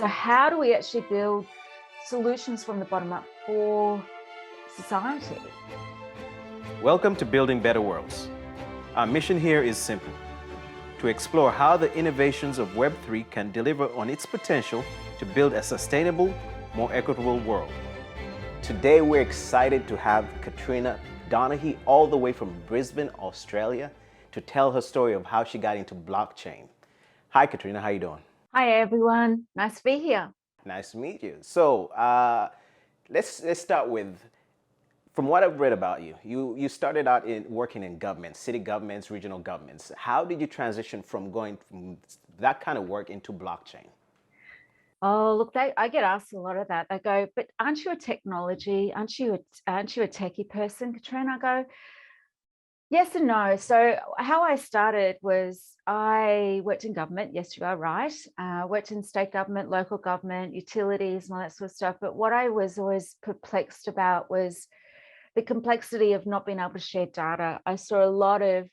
So how do we actually build solutions from the bottom up for society? Welcome to Building Better Worlds. Our mission here is simple: to explore how the innovations of Web3 can deliver on its potential to build a sustainable, more equitable world. Today we're excited to have Katrina Donaghy all the way from Brisbane, Australia, to tell her story of how she got into blockchain. Hi Katrina, how you doing? Hi everyone, nice to be here. Nice to meet you. So let's start with, from what I've read about you, you started out working in government, city governments, regional governments. How did you transition from going from that kind of work into blockchain? Oh, look, I get asked a lot of that. They go, but aren't you a technology? Aren't you a techie person, Katrina? I go, yes and no. So how I started was I worked in government. Yes, you are right. Worked in state government, local government, utilities, and all that sort of stuff. But what I was always perplexed about was the complexity of not being able to share data. I saw a lot of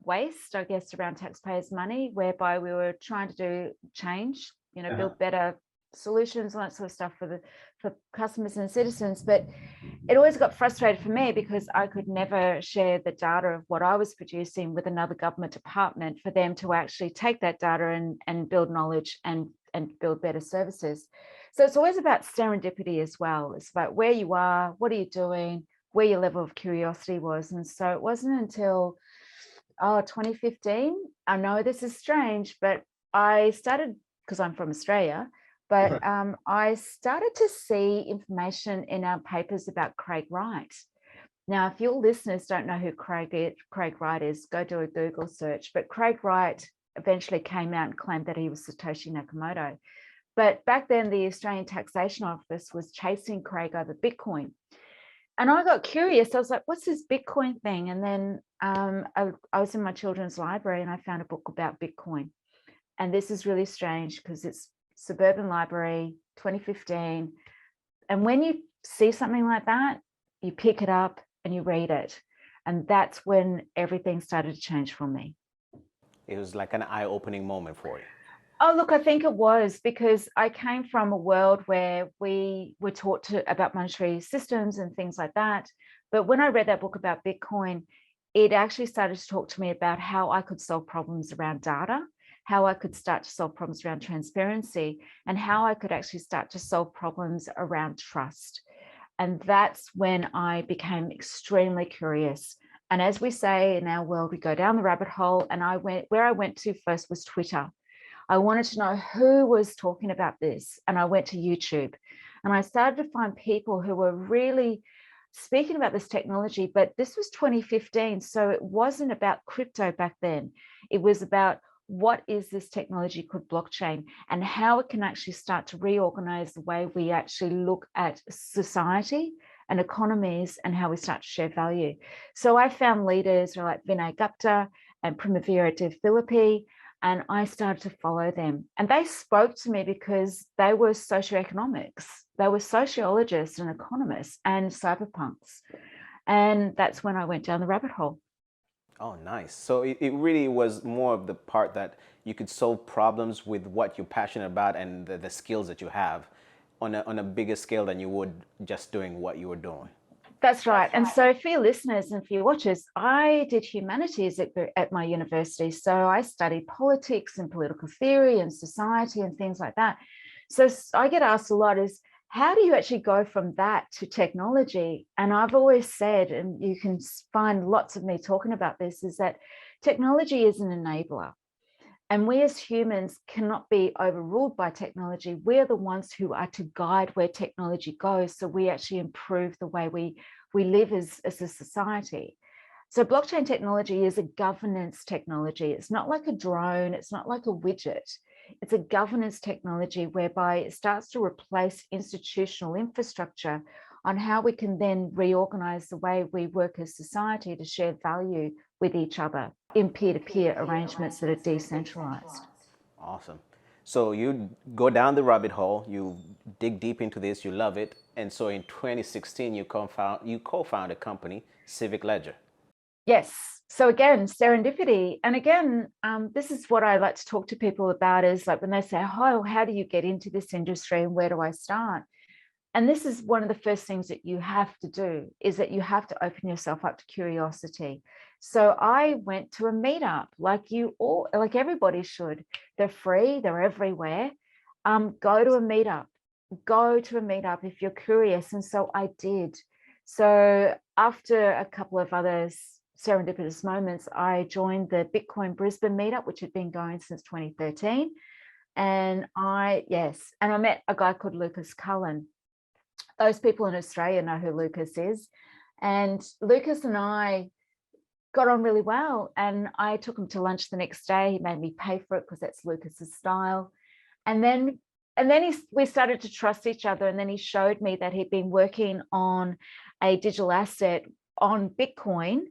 waste, I guess, around taxpayers' money, whereby we were trying to do change, build better solutions, all that sort of stuff for customers and citizens. But it always got frustrated for me because I could never share the data of what I was producing with another government department for them to actually take that data and build knowledge and build better services. So it's always about serendipity as well. It's about where you are, what are you doing, where your level of curiosity was. And so it wasn't until 2015, I know this is strange, but I started, because I'm from Australia, but I started to see information in our papers about Craig Wright. Now, if your listeners don't know who Craig Wright is, go do a Google search. But Craig Wright eventually came out and claimed that he was Satoshi Nakamoto. But back then, the Australian Taxation Office was chasing Craig over Bitcoin. And I got curious. I was like, what's this Bitcoin thing? And then I was in my children's library and I found a book about Bitcoin. And this is really strange because it's Suburban Library, 2015. And when you see something like that, you pick it up and you read it. And that's when everything started to change for me. It was like an eye-opening moment for you. Oh, look, I think it was because I came from a world where we were taught about monetary systems and things like that. But when I read that book about Bitcoin, it actually started to talk to me about how I could solve problems around data, how I could start to solve problems around transparency, and how I could actually start to solve problems around trust. And that's when I became extremely curious. And as we say in our world, we go down the rabbit hole. And where I went to first was Twitter. I wanted to know who was talking about this. And I went to YouTube and I started to find people who were really speaking about this technology, but this was 2015. So it wasn't about crypto back then. It was about what is this technology called blockchain and how it can actually start to reorganize the way we actually look at society and economies and how we start to share value. So I found leaders like Vinay Gupta and Primavera de Filippi, and I started to follow them. And they spoke to me because they were socioeconomics. They were sociologists and economists and cyberpunks. And that's when I went down the rabbit hole. Oh, nice. So it really was more of the part that you could solve problems with what you're passionate about and the skills that you have on a bigger scale than you would just doing what you were doing. That's right. And so for your listeners and for your watchers, I did humanities at my university. So I studied politics and political theory and society and things like that. So I get asked a lot is, how do you actually go from that to technology? And I've always said, and you can find lots of me talking about this, is that technology is an enabler. And we as humans cannot be overruled by technology. We're the ones who are to guide where technology goes. So we actually improve the way we live as a society. So blockchain technology is a governance technology. It's not like a drone. It's not like a widget. It's a governance technology whereby it starts to replace institutional infrastructure on how we can then reorganize the way we work as society to share value with each other in peer-to-peer arrangements that are decentralized. Awesome. So you go down the rabbit hole, you dig deep into this, you love it. And so in 2016, you co-found a company, Civic Ledger. Yes. So again, serendipity. And again, this is what I like to talk to people about is like when they say, oh, how do you get into this industry and where do I start? And this is one of the first things that you have to do is that you have to open yourself up to curiosity. So I went to a meetup like everybody should. They're free, they're everywhere. Go to a meetup, if you're curious. And so I did. So after a couple of other serendipitous moments, I joined the Bitcoin Brisbane Meetup, which had been going since 2013. And I met a guy called Lucas Cullen. Those people in Australia know who Lucas is. And Lucas and I got on really well. And I took him to lunch the next day. He made me pay for it because that's Lucas's style. And then we started to trust each other. And then he showed me that he'd been working on a digital asset on Bitcoin,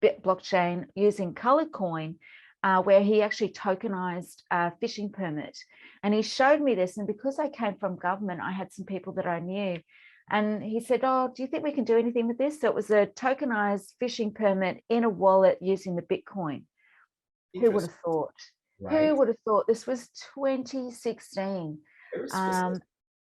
blockchain, using colored coin, where he actually tokenized a fishing permit. And he showed me this. And because I came from government, I had some people that I knew. And he said, oh, do you think we can do anything with this? So it was a tokenized fishing permit in a wallet using the Bitcoin. Who would have thought? Right. Who would have thought? This was 2016. And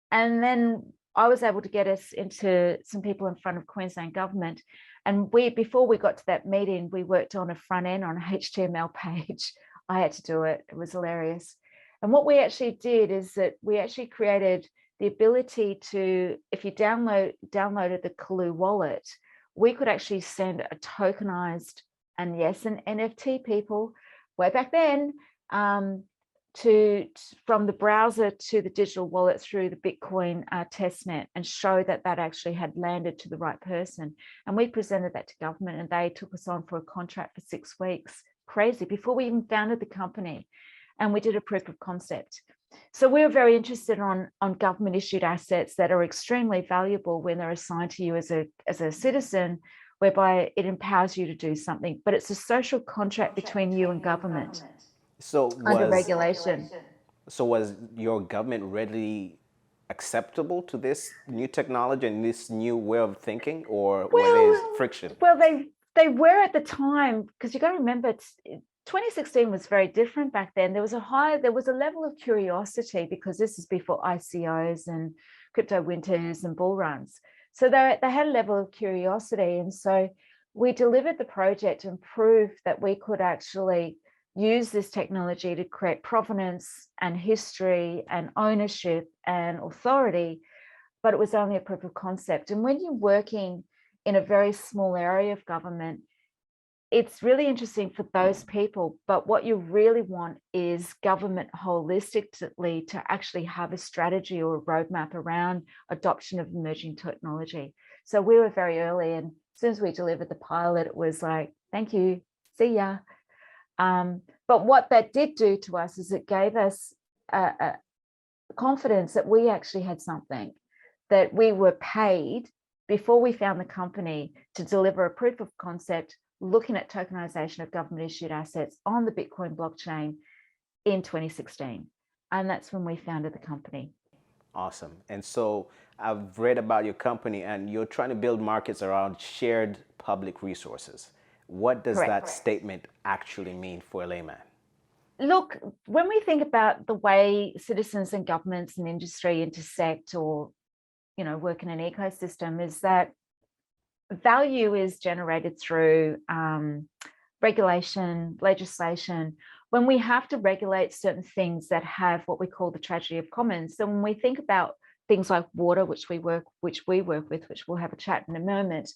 then I was able to get us into some people in front of Queensland government. And before we got to that meeting, we worked on a front end on a HTML page. I had to do it. It was hilarious. And what we actually did is that we actually created the ability to, if you downloaded the Kaloo wallet, we could actually send a tokenized, and yes, an NFT, people, way back then, from the browser to the digital wallet through the Bitcoin testnet, and show that actually had landed to the right person. And we presented that to government, and they took us on for a contract for 6 weeks. Crazy, before we even founded the company. And we did a proof of concept. So we were very interested on government issued assets that are extremely valuable when they're assigned to you as a citizen, whereby it empowers you to do something, but it's a social contract between you and government. Under regulation. So was your government readily acceptable to this new technology and this new way of thinking, or were there friction? Well, they were at the time, because you got to remember, 2016 was very different back then. There was a level of curiosity, because this is before ICOs and crypto winters and bull runs. So they had a level of curiosity. And so we delivered the project and proved that we could actually use this technology to create provenance and history and ownership and authority, but it was only a proof of concept. And when you're working in a very small area of government, it's really interesting for those people, but what you really want is government holistically to actually have a strategy or a roadmap around adoption of emerging technology. So we were very early, and as soon as we delivered the pilot, it was like, thank you, see ya. But what that did do to us is it gave us confidence that we actually had something, that we were paid before we found the company to deliver a proof of concept looking at tokenization of government issued assets on the Bitcoin blockchain in 2016. And that's when we founded the company. Awesome. And so I've read about your company, and you're trying to build markets around shared public resources. What does that statement actually mean for a layman? Look, when we think about the way citizens and governments and industry intersect, or work in an ecosystem, is that value is generated through regulation, legislation. When we have to regulate certain things that have what we call the tragedy of commons, so when we think about things like water, which we work with, which we'll have a chat in a moment,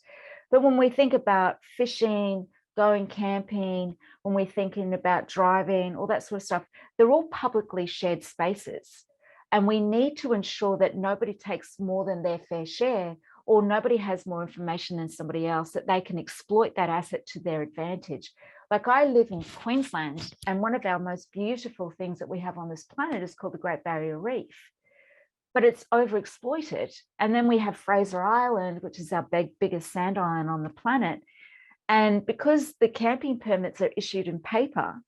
but when we think about fishing, going camping, when we're thinking about driving, all that sort of stuff, they're all publicly shared spaces. And we need to ensure that nobody takes more than their fair share, or nobody has more information than somebody else, that they can exploit that asset to their advantage. Like, I live in Queensland, and one of our most beautiful things that we have on this planet is called the Great Barrier Reef, but it's overexploited. And then we have Fraser Island, which is our biggest sand island on the planet. And because the camping permits are issued in paper,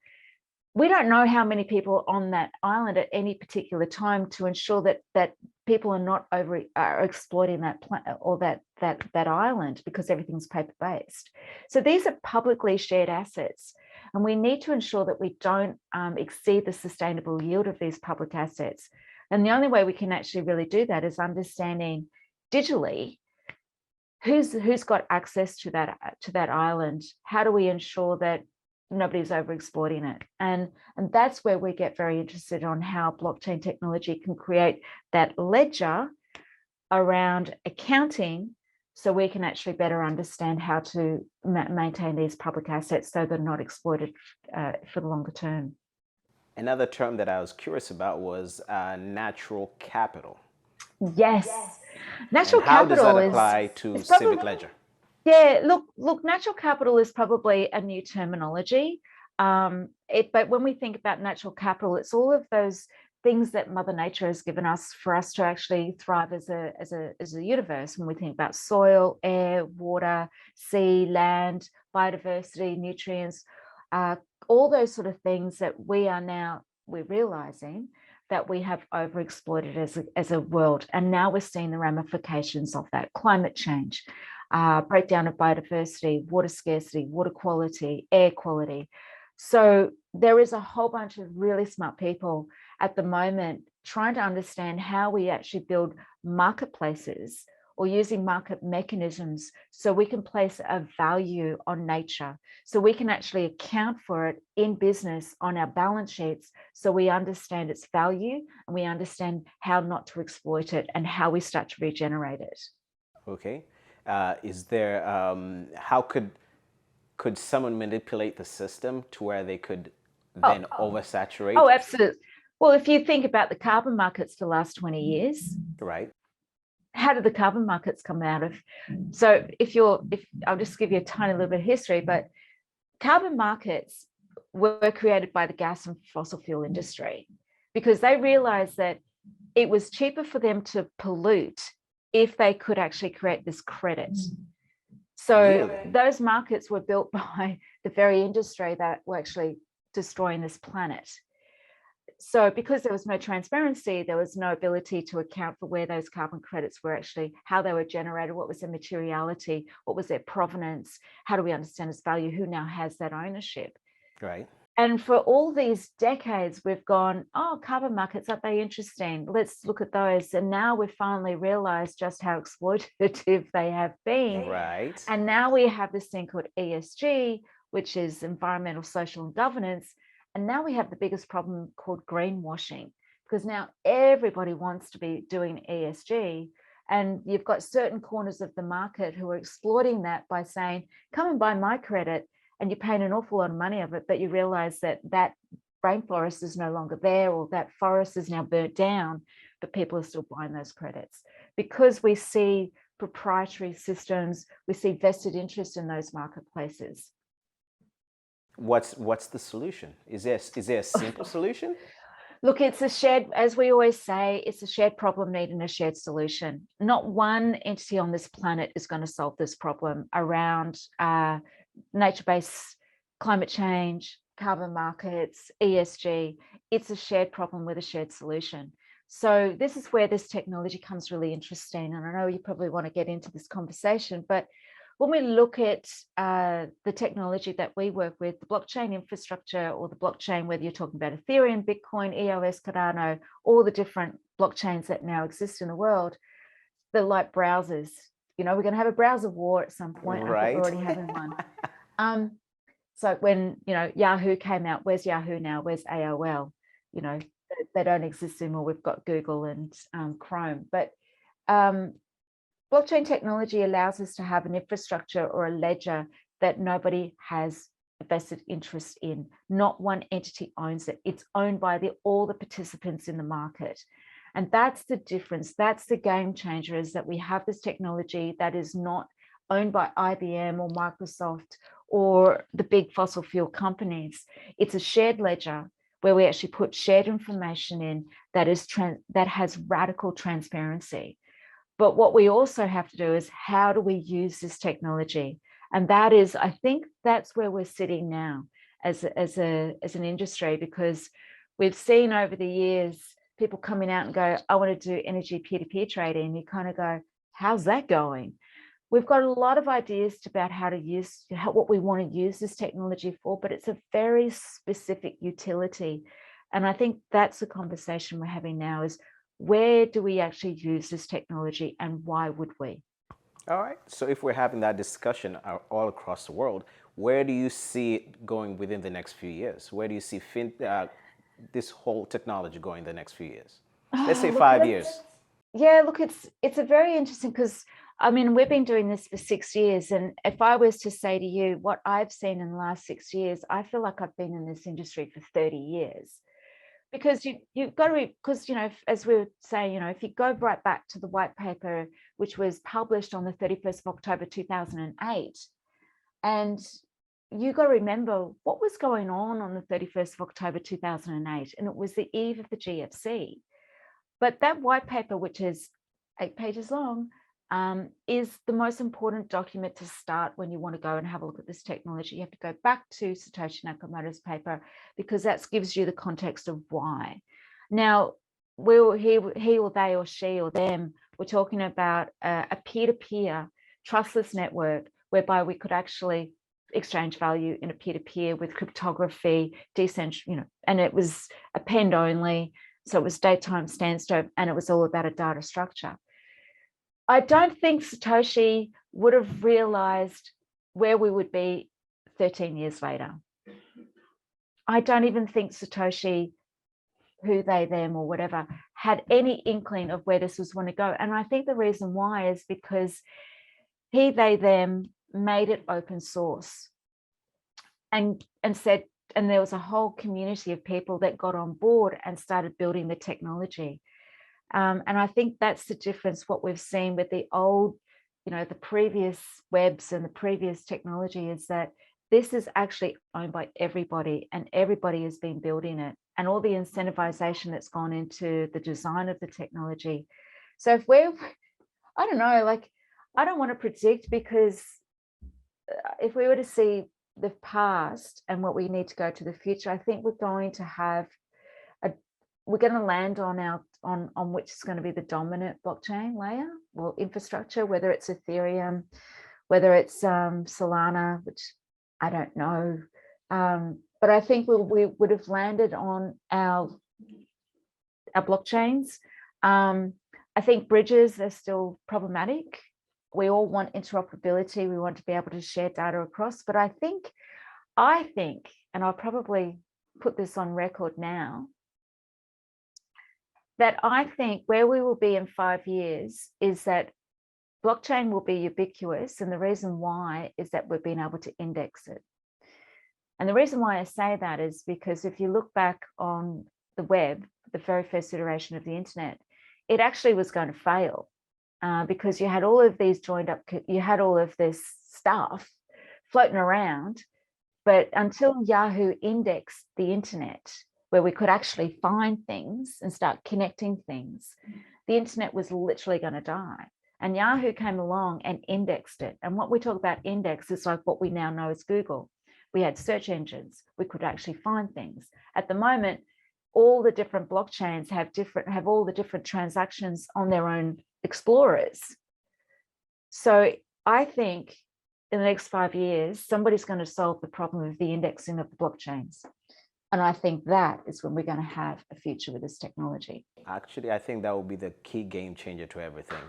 we don't know how many people on that island at any particular time to ensure that people are not exploiting that or that island, because everything's paper based. So these are publicly shared assets, and we need to ensure that we don't exceed the sustainable yield of these public assets. And the only way we can actually really do that is understanding digitally who's got access to that island. How do we ensure that nobody's over exploiting it? And that's where we get very interested on how blockchain technology can create that ledger around accounting, so we can actually better understand how to maintain these public assets so they're not exploited for the longer term. Another term that I was curious about was natural capital. Yes. Natural and how capital does that apply to Civic Ledger? Yeah, look, natural capital is probably a new terminology. But when we think about natural capital, it's all of those things that Mother Nature has given us for us to actually thrive as a universe. When we think about soil, air, water, sea, land, biodiversity, nutrients, all those sort of things that we're realizing that we have overexploited as a world. And now we're seeing the ramifications of that: climate change, breakdown of biodiversity, water scarcity, water quality, air quality. So there is a whole bunch of really smart people at the moment trying to understand how we actually build marketplaces or using market mechanisms so we can place a value on nature, so we can actually account for it in business on our balance sheets, so we understand its value and we understand how not to exploit it and how we start to regenerate it. Okay. Is there, how could someone manipulate the system to where they could then oversaturate? Oh, absolutely. Well, if you think about the carbon markets for the last 20 years, right? How did the carbon markets come out of? So if I'll just give you a tiny little bit of history, but carbon markets were created by the gas and fossil fuel industry because they realized that it was cheaper for them to pollute if they could actually create this credit. So really? Those markets were built by the very industry that were actually destroying this planet. So because there was no transparency, there was no ability to account for where those carbon credits were actually, how they were generated, what was their materiality, what was their provenance, how do we understand its value, who now has that ownership. Right. And for all these decades, we've gone, oh, carbon markets, aren't they interesting? Let's look at those. And now we've finally realized just how exploitative they have been. Right. And now we have this thing called ESG, which is environmental, social, and governance. And now we have the biggest problem called greenwashing, because now everybody wants to be doing ESG. And you've got certain corners of the market who are exploiting that by saying, come and buy my credit, and you're paying an awful lot of money of it, but you realize that rainforest is no longer there, or that forest is now burnt down, but people are still buying those credits because we see proprietary systems, we see vested interest in those marketplaces. What's the solution? Is there a simple solution? Look, it's a shared, as we always say, it's a shared problem needing a shared solution. Not one entity on this planet is going to solve this problem around nature-based climate change, carbon markets, ESG. It's a shared problem with a shared solution. So this is where this technology comes really interesting. And I know you probably want to get into this conversation, but when we look at the technology that we work with, the blockchain infrastructure or the blockchain, whether you're talking about Ethereum, Bitcoin, EOS, Cardano, all the different blockchains that now exist in the world, they're like browsers. You know, we're going to have a browser war at some point. Right. I think we're already having one. So when, Yahoo came out, where's Yahoo now? Where's AOL? You know, they don't exist anymore. We've got Google and Chrome. But blockchain technology allows us to have an infrastructure or a ledger that nobody has a vested interest in. Not one entity owns it. It's owned by all the participants in the market. And that's the difference. That's the game changer, is that we have this technology that is not owned by IBM or Microsoft or the big fossil fuel companies. It's a shared ledger where we actually put shared information in that has radical transparency. But what we also have to do is, how do we use this technology? And that is, I think that's where we're sitting now. as an industry, because we've seen over the years people coming out and go, I want to do energy peer-to-peer trading. And you kind of go, how's that going? We've got a lot of ideas about how to use, what we want to use this technology for, but it's a very specific utility. And I think that's the conversation we're having now, is where do we actually use this technology and why would we? All right. So if we're having that discussion all across the world, where do you see it going within the next few years? Where do you see this whole technology going the next few years? Let's say 5 years. Yeah, look, it's a very interesting, because I mean, we've been doing this for 6 years. And if I was to say to you what I've seen in the last 6 years, I feel like I've been in this industry for 30 years. Because you've got to, because, you know, as we were saying, you know, if you go right back to the white paper, which was published on the 31st of October 2008, and you got to remember what was going on the 31st of October 2008, and it was the eve of the GFC. But that white paper, which is 8 pages long, is the most important document to start when you want to go and have a look at this technology. You have to go back to Satoshi Nakamoto's paper, because that gives you the context of why. Now, he or they or she or them, we're talking about a peer-to-peer trustless network whereby we could actually exchange value in a peer-to-peer with cryptography, decentralized, you know, and it was append only. So it was date, time, stamp, and it was all about a data structure. I don't think Satoshi would have realized where we would be 13 years later. I don't even think Satoshi, who, they, them, or whatever, had any inkling of where this was going to go. And I think the reason why is because he, they, them made it open source and said, and there was a whole community of people that got on board and started building the technology. And I think that's the difference, what we've seen with the old, you know, the previous webs and the previous technology, is that this is actually owned by everybody, and everybody has been building it, and all the incentivization that's gone into the design of the technology. So if we're, I don't know, like, I don't want to predict, because if we were to see the past and what we need to go to the future, I think we're going to have we're going to land on which is going to be the dominant blockchain layer or infrastructure, whether it's Ethereum, whether it's Solana, which I don't know. But I think we would have landed on our blockchains. I think bridges are still problematic. We all want interoperability. We want to be able to share data across. But I think, and I'll probably put this on record now, that I think where we will be in 5 years is that blockchain will be ubiquitous. And the reason why is that we've been able to index it. And the reason why I say that is because if you look back on the web, the very first iteration of the internet, it actually was going to fail because you had all of these joined up, you had all of this stuff floating around. But until Yahoo indexed the internet, where we could actually find things and start connecting things, the internet was literally going to die. And Yahoo came along and indexed it. And what we talk about index is like what we now know as Google. We had search engines. We could actually find things. At the moment, all the different blockchains have all the different transactions on their own explorers. So I think in the next 5 years, somebody's going to solve the problem of the indexing of the blockchains. And I think that is when we're going to have a future with this technology. Actually, I think that will be the key game changer to everything.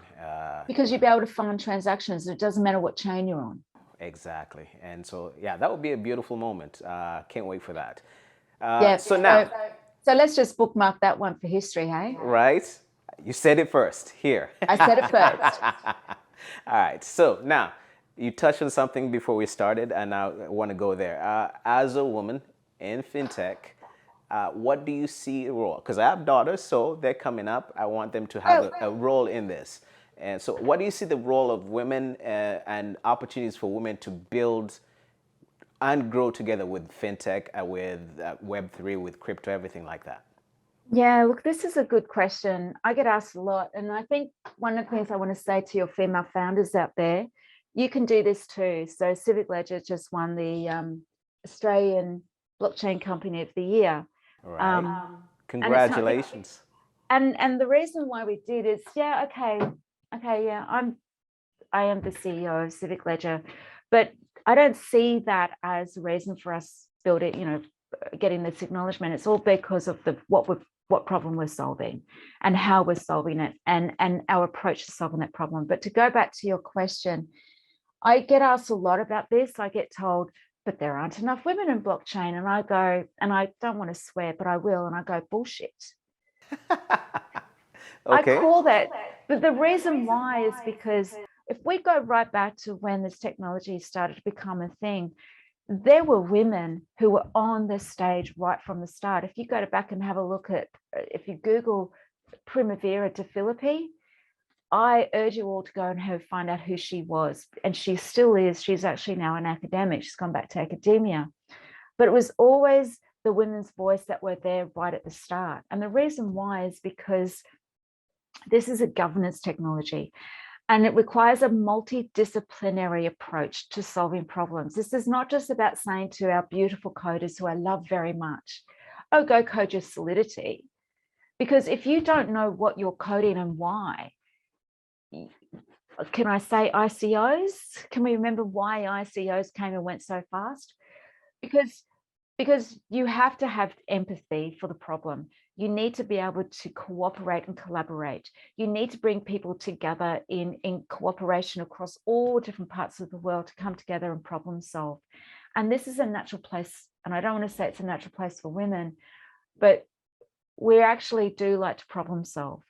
Because you'll be able to find transactions. It doesn't matter what chain you're on. Exactly. And so, yeah, that would be a beautiful moment. Can't wait for that. Yeah. So now. So let's just bookmark that one for history, hey? Right. You said it first. Here. I said it first. All right. So now, you touched on something before we started, and I want to go there. As a woman in FinTech, what do you see a role? Because I have daughters, so they're coming up. I want them to have a role in this. And so what do you see the role of women and opportunities for women to build and grow together with FinTech, with Web3, with crypto, everything like that? Yeah, look, this is a good question. I get asked a lot. And I think one of the things I want to say to your female founders out there, you can do this too. So Civic Ledger just won the Australian Blockchain Company of the Year. Right. Congratulations. And the reason why we did is, yeah, okay, yeah, I am the CEO of Civic Ledger, but I don't see that as a reason for us building, getting this acknowledgement. It's all because of what problem we're solving and how we're solving it, and our approach to solving that problem. But to go back to your question, I get asked a lot about this. I get told, but there aren't enough women in blockchain. And I go, and I don't want to swear, but I will. And I go, bullshit. Okay. I call that, but the reason why is because if we go right back to when this technology started to become a thing, there were women who were on the stage right from the start. If you go back and have a look at, if you Google Primavera de Filippi, I urge you all to go and find out who she was. And she still is. She's actually now an academic. She's gone back to academia. But it was always the women's voice that were there right at the start. And the reason why is because this is a governance technology, and it requires a multidisciplinary approach to solving problems. This is not just about saying to our beautiful coders, who I love very much, oh, go code your Solidity. Because if you don't know what you're coding and why, can I say ICOs? Can we remember why ICOs came and went so fast? Because you have to have empathy for the problem. You need to be able to cooperate and collaborate. You need to bring people together in cooperation across all different parts of the world to come together and problem solve. And this is a natural place, and I don't want to say it's a natural place for women, but we actually do like to problem solve.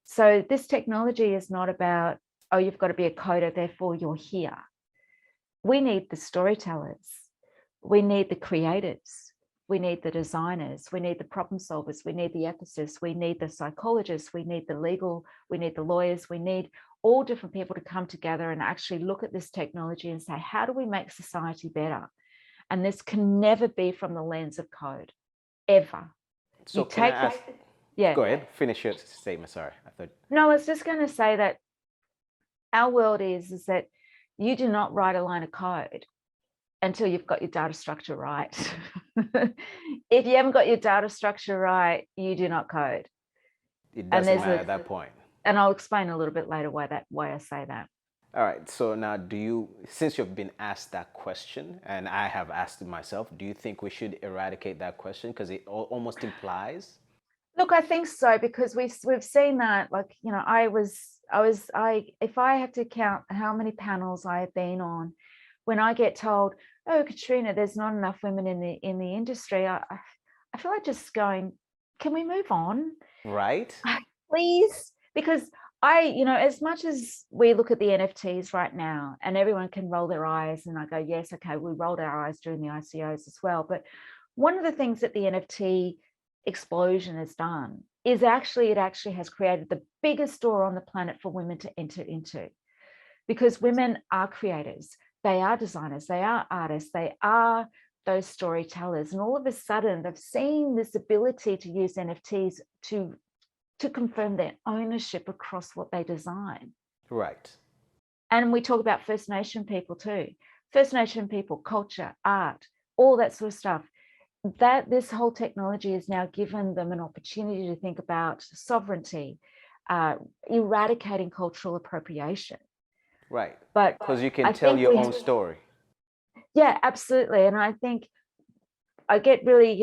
So this technology is not about, oh, you've got to be a coder, therefore you're here. We need the storytellers. We need the creators. We need the designers. We need the problem solvers. We need the ethicists. We need the psychologists. We need the legal. We need the lawyers. We need all different people to come together and actually look at this technology and say, how do we make society better? And this can never be from the lens of code, ever. So can I ask, yeah. Go ahead, finish your statement. Sorry. No, I was just going to say that our world is that you do not write a line of code until you've got your data structure right. If you haven't got your data structure right, you do not code. It doesn't matter at that point. And I'll explain a little bit later why I say that. All right. So now, since you've been asked that question, and I have asked it myself, do you think we should eradicate that question because it almost implies? Look, I think so, because we've seen that. Like, if I had to count how many panels I have been on, when I get told, oh, Katrina, there's not enough women in the industry, I feel like just going, can we move on? Right. Please? Because as much as we look at the NFTs right now and everyone can roll their eyes, and I go, yes, okay, we rolled our eyes during the ICOs as well. But one of the things that the NFT explosion has done is it actually has created the biggest door on the planet for women to enter into, because women are creators. They are designers, they are artists, they are those storytellers. And all of a sudden, they've seen this ability to use NFTs to confirm their ownership across what they design. Right. And we talk about First Nation people too. First Nation people, culture, art, all that sort of stuff. That this whole technology has now given them an opportunity to think about sovereignty, eradicating cultural appropriation. Right. But because you can tell your own story. Yeah, absolutely. And I think I get really,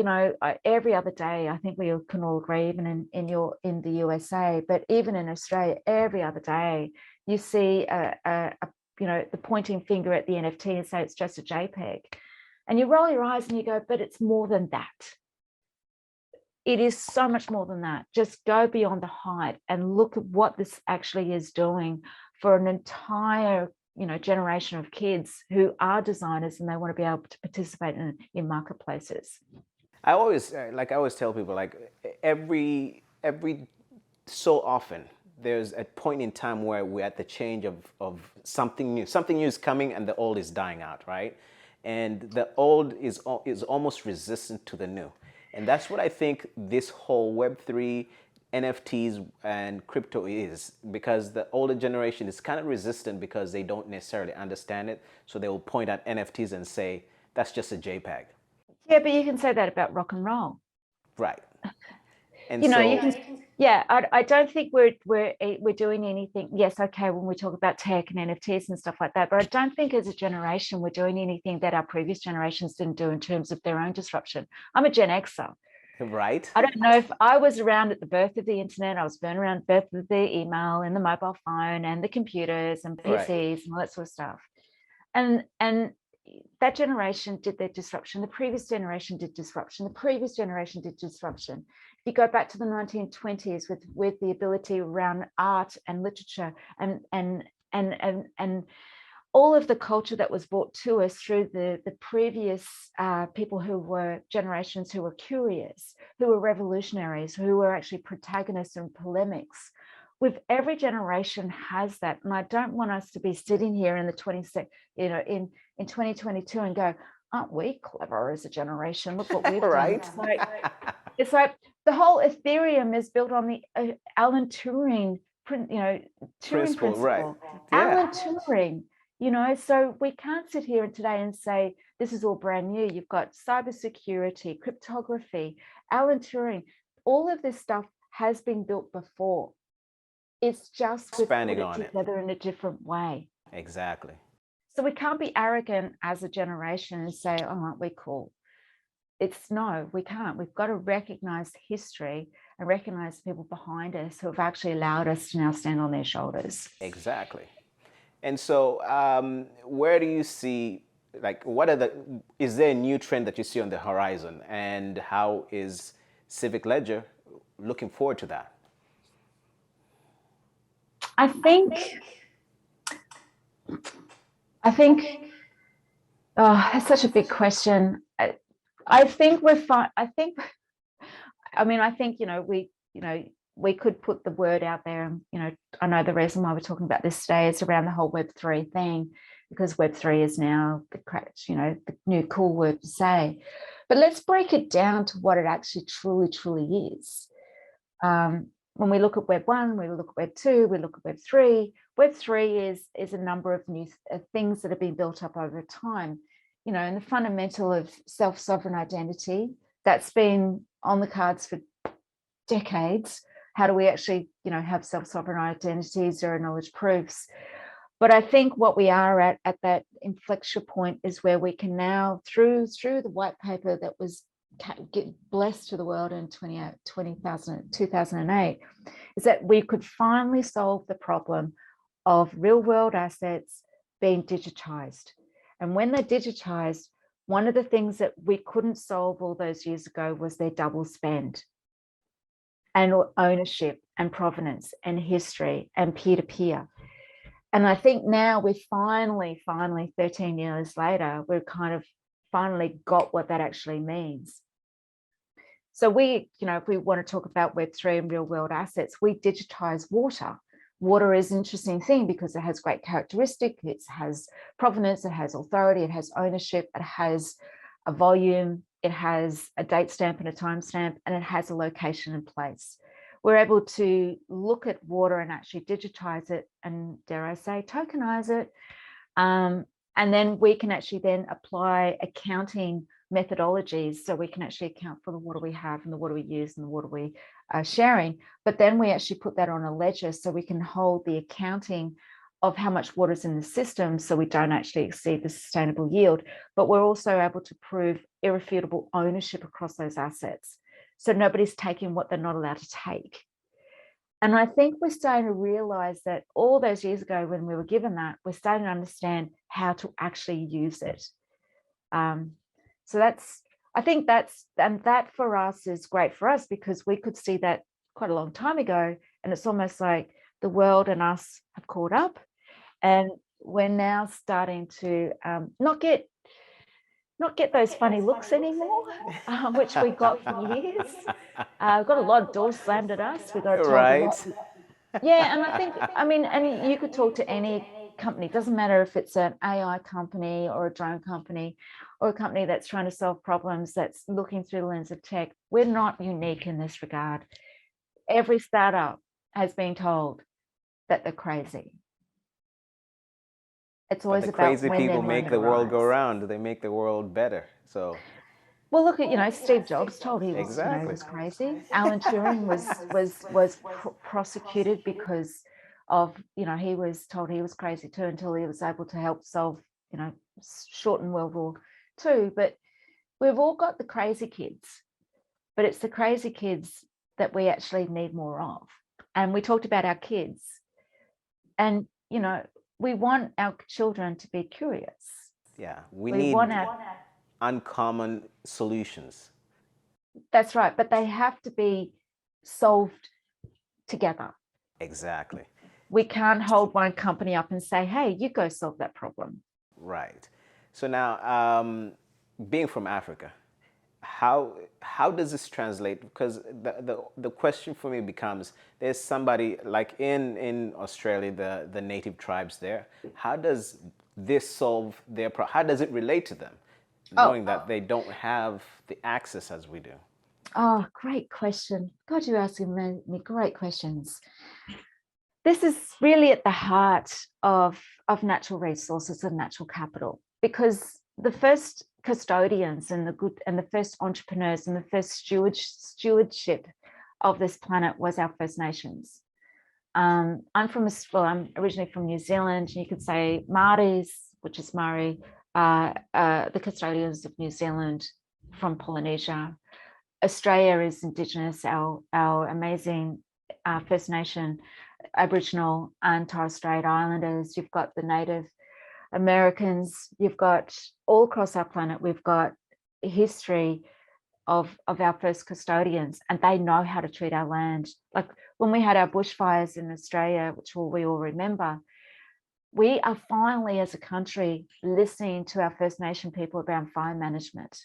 every other day, I think we can all agree, even in the USA, but even in Australia, every other day, you see the pointing finger at the NFT and say it's just a JPEG. And you roll your eyes and you go, but it's more than that. It is so much more than that. Just go beyond the hype and look at what this actually is doing for an entire, generation of kids who are designers, and they want to be able to participate in marketplaces. I always tell people, like, every so often there's a point in time where we're at the change of something new. Something new is coming and the old is dying out, right? And the old is almost resistant to the new. And that's what I think this whole Web3, NFTs, and crypto is, because the older generation is kind of resistant because they don't necessarily understand it. So they will point at NFTs and say, that's just a JPEG. Yeah, but you can say that about rock and roll. Right. And You know, so, you can, yeah, I don't think we're doing anything. Yes, okay, when we talk about tech and NFTs and stuff like that, but I don't think as a generation we're doing anything that our previous generations didn't do in terms of their own disruption. I'm a Gen Xer. right. I don't know if I was around at the birth of the internet. I was born around the birth of the email and the mobile phone and the computers and Right. PCs and all that sort of stuff. And that generation did their disruption. The previous generation did disruption. The previous generation did disruption. If you go back to the 1920s with the ability around art and literature and all of the culture that was brought to us through the previous people who were generations who were curious, who were revolutionaries, who were actually protagonists in polemics. With every generation has that, and I don't want us to be sitting here in the in 2022 and go, aren't we clever as a generation? Look what we've Right. done. It's like the whole Ethereum is built on the Alan Turing Turing principle. Right. Alan Yeah. Turing, so we can't sit here today and say this is all brand new. You've got cybersecurity, cryptography, Alan Turing. All of this stuff has been built before. It's just we've put it together in a different way. Exactly. So we can't be arrogant as a generation and say, oh, aren't we cool? No, we can't. We've got to recognize history and recognize people behind us who have actually allowed us to now stand on their shoulders. Exactly. And so where do you see, like, is there a new trend that you see on the horizon, and how is Civic Ledger looking forward to that? I think, oh, that's such a big question. I think we're fine. I think, we could put the word out there. And, I know the reason why we're talking about this today is around the whole Web3 thing, because Web3 is now the new cool word to say. But let's break it down to what it actually truly is. When we look at Web 1, we look at Web 2, we look at Web 3. Web 3 is a number of new things that have been built up over time. And the fundamental of self-sovereign identity, that's been on the cards for decades. How do we actually, have self-sovereign identity, zero knowledge proofs? But I think what we are at that inflection point is where we can now, through the white paper that was blessed to the world in 2008, is that we could finally solve the problem of real world assets being digitized. And when they're digitized, one of the things that we couldn't solve all those years ago was their double spend and ownership and provenance and history and peer-to-peer. And I think now we finally, 13 years later, we've kind of finally got what that actually means. So if we want to talk about Web3 and real world assets, we digitize water. Water is an interesting thing because it has great characteristics. It has provenance, it has authority, it has ownership, it has a volume, it has a date stamp and a time stamp, and it has a location and place. We're able to look at water and actually digitize it and, dare I say, tokenize it. And then we can actually then apply accounting methodologies, so we can actually account for the water we have and the water we use and the water we are sharing. But then we actually put that on a ledger so we can hold the accounting of how much water is in the system, so we don't actually exceed the sustainable yield. But we're also able to prove irrefutable ownership across those assets, so nobody's taking what they're not allowed to take. And I think we're starting to realize that all those years ago when we were given that, we're starting to understand how to actually use it. So I think that for us is great for us, because we could see that quite a long time ago, and it's almost like the world and us have caught up, and we're now starting to not get those funny looks anymore, which we got for years. We've got a lot of doors slammed at us. We got told a lot. Yeah, and I think, and you could talk to any company. It doesn't matter if it's an AI company or a drone company or a company that's trying to solve problems, that's looking through the lens of tech. We're not unique in this regard. Every startup has been told that they're crazy. It's always but the about crazy people make the world go round. They make the world better. So Well, look at, Steve Jobs told he was, Exactly. was crazy. Alan Turing was prosecuted because of, he was told he was crazy too, until he was able to help solve, shorten World War II. But we've all got the crazy kids, but it's the crazy kids that we actually need more of. And we talked about our kids, and, we want our children to be curious. Yeah, we We need want our, uncommon solutions. that's right, but they have to be solved together. Exactly. We can't hold one company up and say, hey, you go solve that problem. Right. So now, being from Africa, how does this translate? Because the question for me becomes, there's somebody like in Australia, the native tribes there. How does this solve their problem? How does it relate to them, knowing that they don't have the access as we do? Oh, great question. God, you're asking me great questions. This is really at the heart of natural resources and natural capital, because the first custodians and the first entrepreneurs and the first stewardship of this planet was our First Nations. I'm originally from New Zealand, and you could say Māoris, which is Maori, the custodians of New Zealand from Polynesia. Australia is Indigenous, our amazing First Nation, Aboriginal and Torres Strait Islanders. You've got the Native Americans. You've got all across our planet. We've got a history of our first custodians, and they know how to treat our land. Like when we had our bushfires in Australia, which we all remember, we are finally, as a country, listening to our First Nation people around fire management.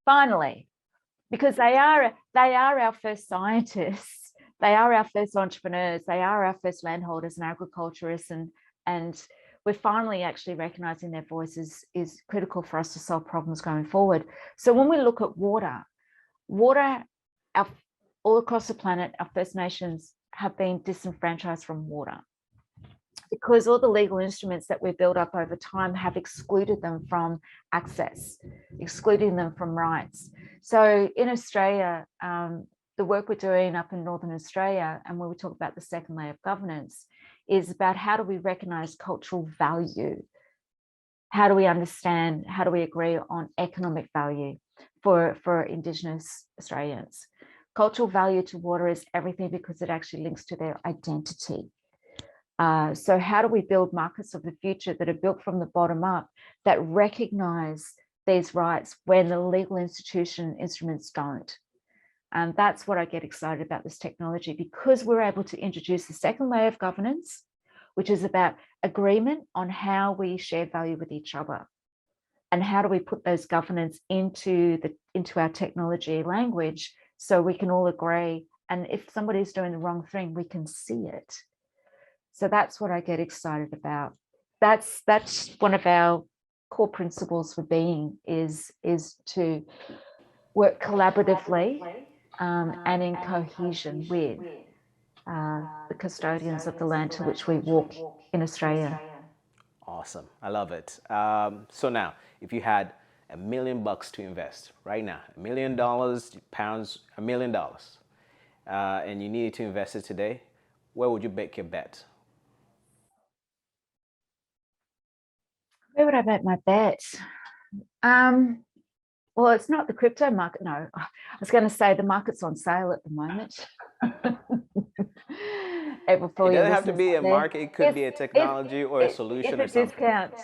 Finally, because they are our first scientists, they are our first entrepreneurs, they are our first landholders and agriculturists, and we're finally actually recognizing their voices is critical for us to solve problems going forward. So when we look at water, all across the planet, our First Nations have been disenfranchised from water, because all the legal instruments that we've built up over time have excluded them from access, excluding them from rights. So in Australia, the work we're doing up in Northern Australia, and when we talk about the second layer of governance, is about how do we recognise cultural value? How do we understand, how do we agree on economic value for Indigenous Australians? Cultural value to water is everything, because it actually links to their identity. So how do we build markets of the future that are built from the bottom up, that recognise these rights when the legal instruments don't? And that's what I get excited about this technology, because we're able to introduce the second layer of governance, which is about agreement on how we share value with each other, and how do we put those governance into our technology language so we can all agree. And if somebody's doing the wrong thing, we can see it. So that's what I get excited about. That's one of our core principles for being, is to work collaboratively and in cohesion with the custodians of the land to which we walk in Australia. Awesome. I love it. So now, if you had $1 million to invest right now, $1 million, pounds, $1 million, and you needed to invest it today, where would you make your bet? Where would I make my bet? Well, it's not the crypto market. No, I was going to say the market's on sale at the moment. It doesn't have to be a market. It could be a technology or a solution or something. Discount.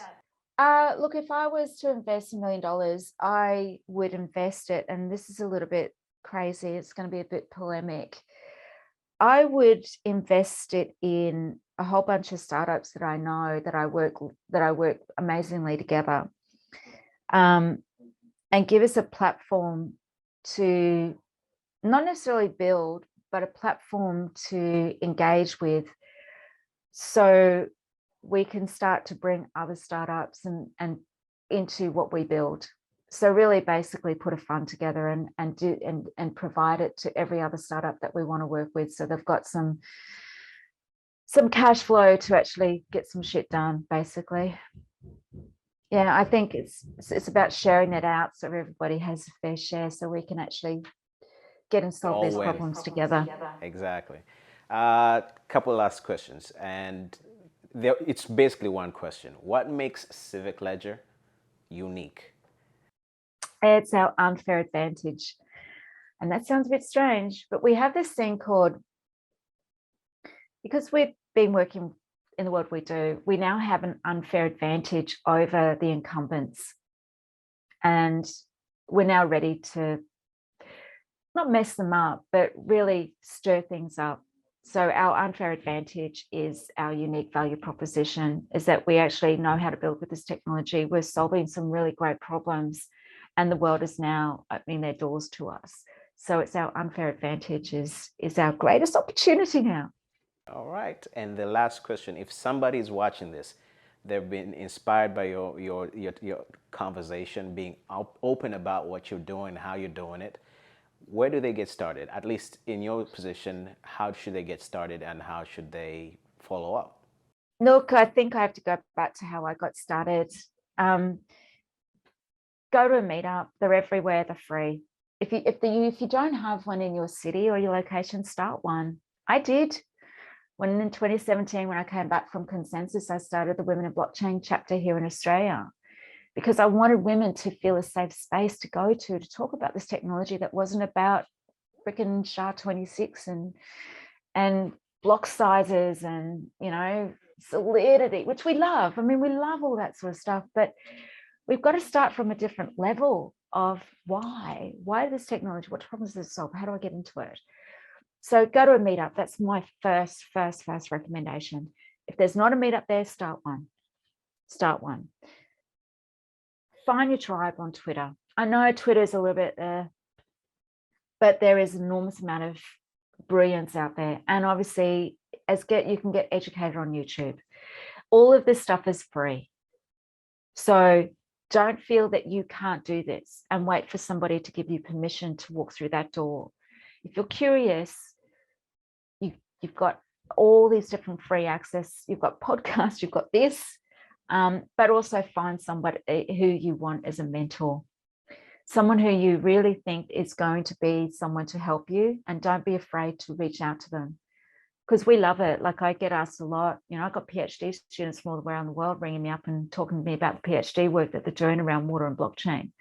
Look, if I was to invest $1 million, I would invest it, and this is a little bit crazy, it's going to be a bit polemic. I would invest it in a whole bunch of startups that I know, that I work amazingly together, and give us a platform to not necessarily build, but a platform to engage with, so we can start to bring other startups and into what we build. So really basically put a fund together and provide it to every other startup that we want to work with, so they've got some cash flow to actually get some shit done, basically. Yeah, I think it's about sharing it out so everybody has a fair share, so we can actually get and solve All these win. problems together. Exactly. Couple last questions, and it's basically one question. What makes Civic Ledger unique? It's our unfair advantage. And that sounds a bit strange, but we have this thing called, because we've been working in the world we do, we now have an unfair advantage over the incumbents. And we're now ready to not mess them up, but really stir things up. So our unfair advantage is our unique value proposition, is that we actually know how to build with this technology. We're solving some really great problems, and the world is now opening their doors to us. So it's our unfair advantage is our greatest opportunity now. All right. And the last question, if somebody is watching this, they've been inspired by your conversation, being open about what you're doing, how you're doing it, where do they get started? At least in your position, how should they get started and how should they follow up? Look, I think I have to go back to how I got started. Go to a meetup. They're everywhere. They're free. If you don't have one in your city or your location, start one. I did. When in 2017, when I came back from Consensus, I started the Women in Blockchain chapter here in Australia, because I wanted women to feel a safe space to go to talk about this technology that wasn't about freaking SHA-26 and block sizes and, solidity, which we love. I mean, we love all that sort of stuff, but we've got to start from a different level of why this technology, what problems does it solve? How do I get into it? So go to a meetup. That's my first recommendation. If there's not a meetup there, start one. Find your tribe on Twitter. I know Twitter is a little bit there, but there is an enormous amount of brilliance out there. And obviously, you can get educated on YouTube. All of this stuff is free. So don't feel that you can't do this and wait for somebody to give you permission to walk through that door. If you're curious, you've got all these different free access. You've got podcasts, you've got this, but also find somebody who you want as a mentor, someone who you really think is going to be someone to help you, and don't be afraid to reach out to them, because we love it. Like, I get asked a lot, I've got PhD students from all around the world ringing me up and talking to me about the PhD work that they're doing around water and blockchain.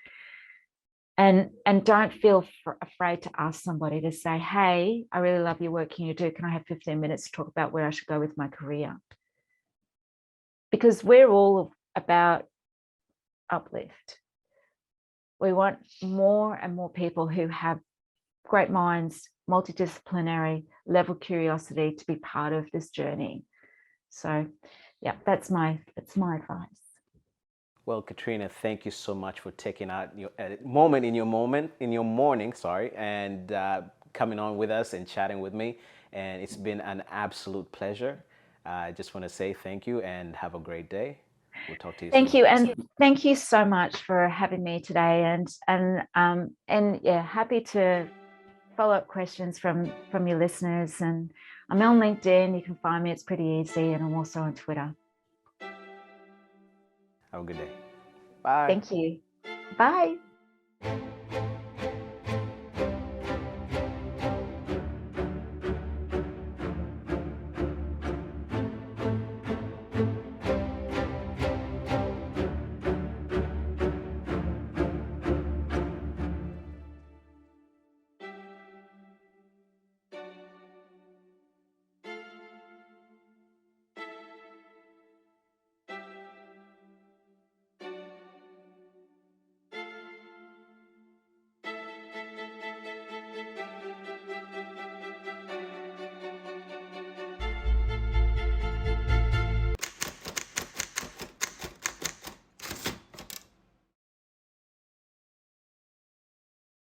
And don't feel afraid to ask somebody to say, hey, I really love your work. Can I have 15 minutes to talk about where I should go with my career? Because we're all about uplift. We want more and more people who have great minds, multidisciplinary level curiosity to be part of this journey. So yeah, that's my advice. Well, Katrina, thank you so much for taking out your moment in your morning, and coming on with us and chatting with me. And it's been an absolute pleasure. I just want to say thank you and have a great day. We'll talk to you soon. Thank you, and thank you so much for having me today. And yeah, happy to follow up questions from your listeners. And I'm on LinkedIn. You can find me. It's pretty easy, and I'm also on Twitter. Have a good day. Bye. Thank you. Bye.